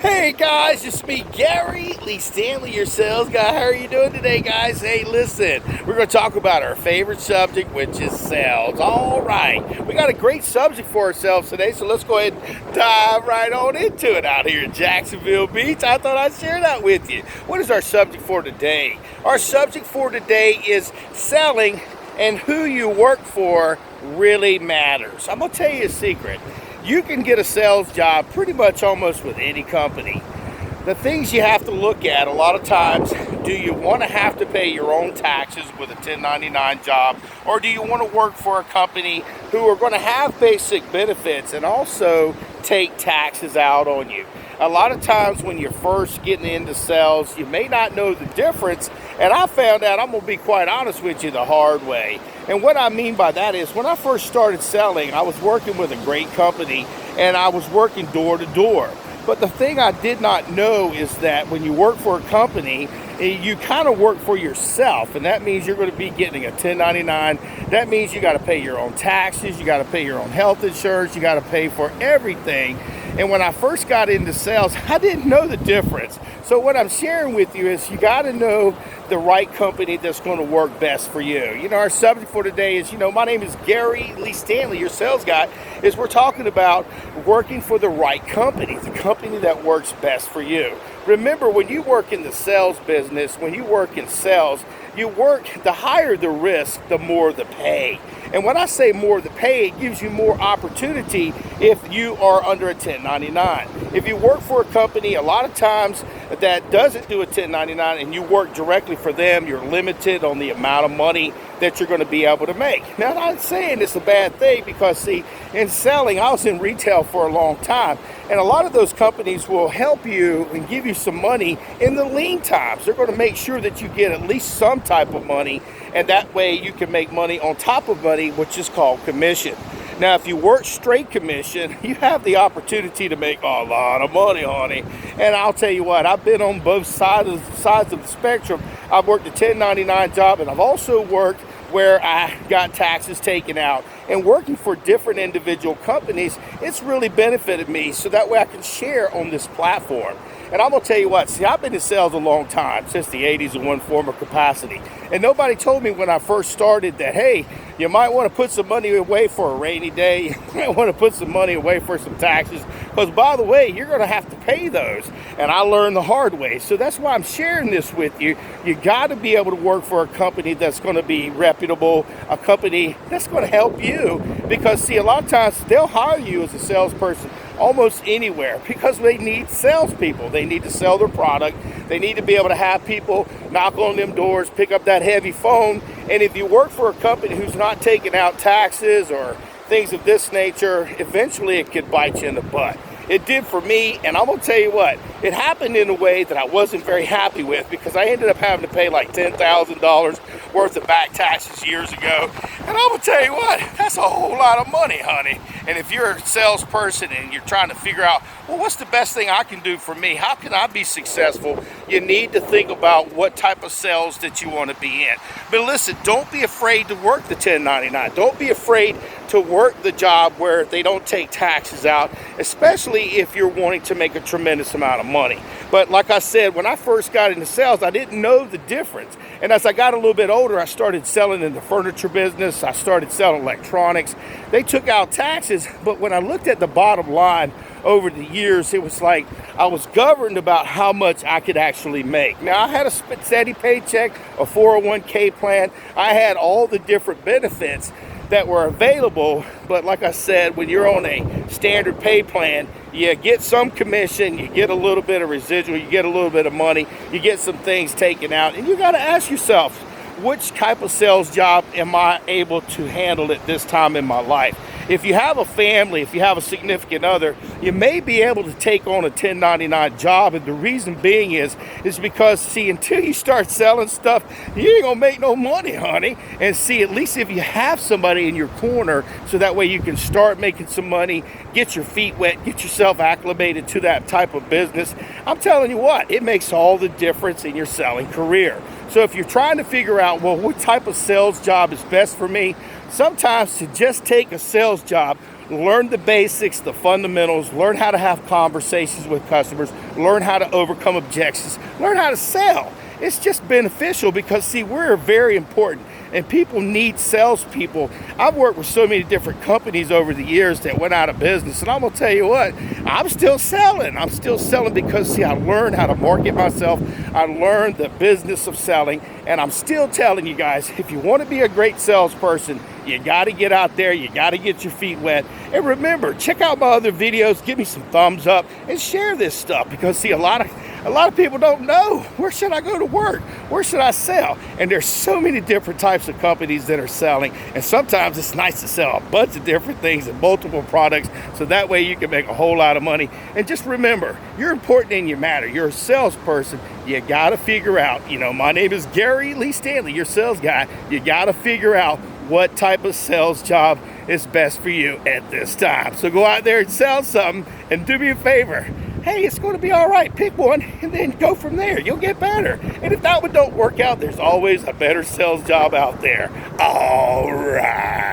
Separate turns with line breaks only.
Hey guys, it's me, Gary Lee Stanley, your sales guy. How are you doing today, guys? Hey, listen, we're going to talk about our favorite subject, which is sales. All right, we got a great subject for ourselves today, so let's go ahead and dive right on into it out here in Jacksonville Beach. I thought I'd share that with you. What is our subject for today? Our subject for today is selling, and who you work for really matters. I'm going to tell you a secret. You can get a sales job pretty much almost with any company. The things you have to look at a lot of times, do you want to have to pay your own taxes with a 1099 job, or do you want to work for a company who are going to have basic benefits and also take taxes out on you? A lot of times when you're first getting into sales, you may not know the difference, and I found out, I'm going to be quite honest with you, the hard way. And what I mean by that is, when I first started selling, I was working with a great company, and I was working door to door. But the thing I did not know is that when you work for a company, you kind of work for yourself, and that means you're going to be getting a 1099. That means you got to pay your own taxes, you got to pay your own health insurance, you got to pay for everything. And when I first got into sales, I didn't know the difference. So what I'm sharing with you is you got to know the right company that's going to work best for you. You know, our subject for today is, my name is Gary Lee Stanley, your sales guy, is we're talking about working for the right company, the company that works best for you. Remember, when you work in the sales business, when you work in sales, you work, the higher the risk, the more the pay. And when I say more the pay, it gives you more opportunity if you are under a 1099. If you work for a company, a lot of times that doesn't do a 1099 and you work directly for them, you're limited on the amount of money that you're going to be able to make. Now, I'm not saying it's a bad thing because, see, in selling, I was in retail for a long time, and a lot of those companies will help you and give you some money in the lean times. They're going to make sure that you get at least some type of money, and that way you can make money on top of money, which is called commission. Now, if you work straight commission, you have the opportunity to make a lot of money, honey. And I'll tell you what, I've been on both sides of the spectrum. I've worked a 1099 job, and I've also worked where I got taxes taken out. And working for different individual companies, it's really benefited me, so that way I can share on this platform. And I'm going to tell you what, see, I've been in sales a long time, since the 80s in one form or capacity. And nobody told me when I first started that, hey, you might want to put some money away for a rainy day. You might want to put some money away for some taxes. Because, by the way, you're going to have to pay those. And I learned the hard way. So that's why I'm sharing this with you. You got to be able to work for a company that's going to be reputable, a company that's going to help you. Because, see, a lot of times they'll hire you as a salesperson almost anywhere because they need salespeople. They need to sell their product. They need to be able to have people knock on them doors, pick up that heavy phone. And if you work for a company who's not taking out taxes or things of this nature, eventually it could bite you in the butt. It did for me, and I'm going to tell you what, it happened in a way that I wasn't very happy with because I ended up having to pay like $10,000 worth of back taxes years ago. And I'm going to tell you what, that's a whole lot of money, honey. And if you're a salesperson and you're trying to figure out, well, what's the best thing I can do for me? How can I be successful? You need to think about what type of sales that you want to be in. But listen, don't be afraid to work the 1099. Don't be afraid to work the job where they don't take taxes out, especially if you're wanting to make a tremendous amount of money. But like I said, when I first got into sales, I didn't know the difference. And as I got a little bit older, I started selling in the furniture business. I started selling electronics. They took out taxes, but when I looked at the bottom line over the years, it was like I was governed about how much I could actually make. Now, I had a steady paycheck, a 401k plan. I had all the different benefits that were available, but like I said, when you're on a standard pay plan, you get some commission, you get a little bit of residual, you get a little bit of money, you get some things taken out, and you got to ask yourself, which type of sales job am I able to handle at this time in my life? If you have a family, if you have a significant other, you may be able to take on a 1099 job. And the reason being is because, see, until you start selling stuff, you ain't gonna make no money, honey. And see, at least if you have somebody in your corner, so that way you can start making some money, get your feet wet, get yourself acclimated to that type of business, I'm telling you what, it makes all the difference in your selling career. So if you're trying to figure out, well, what type of sales job is best for me, sometimes to just take a sales job learn the basics, the fundamentals, learn how to have conversations with customers, learn how to overcome objections, learn how to sell. It's just beneficial because, see, we're very important and people need salespeople. I've worked with so many different companies over the years that went out of business, and I'm gonna tell you what, I'm still selling. I'm still selling because, see, I learned how to market myself. I learned the business of selling, and I'm still telling you guys, if you want to be a great salesperson, you got to get out there, you got to get your feet wet. And remember, check out my other videos, give me some thumbs up, and share this stuff because, see, a lot of people don't know, where should I go to work? Where should I sell? And there's so many different types of companies that are selling, and sometimes it's nice to sell a bunch of different things and multiple products, so that way you can make a whole lot of money. And just remember, you're important and you matter. You're a salesperson. You got to figure out, my name is Gary Lee Stanley, your sales guy. You got to figure out what type of sales job is best for you at this time. So go out there and sell something, and do me a favor. Hey, it's going to be all right. Pick one and then go from there. You'll get better. And if that one don't work out, there's always a better sales job out there. All right.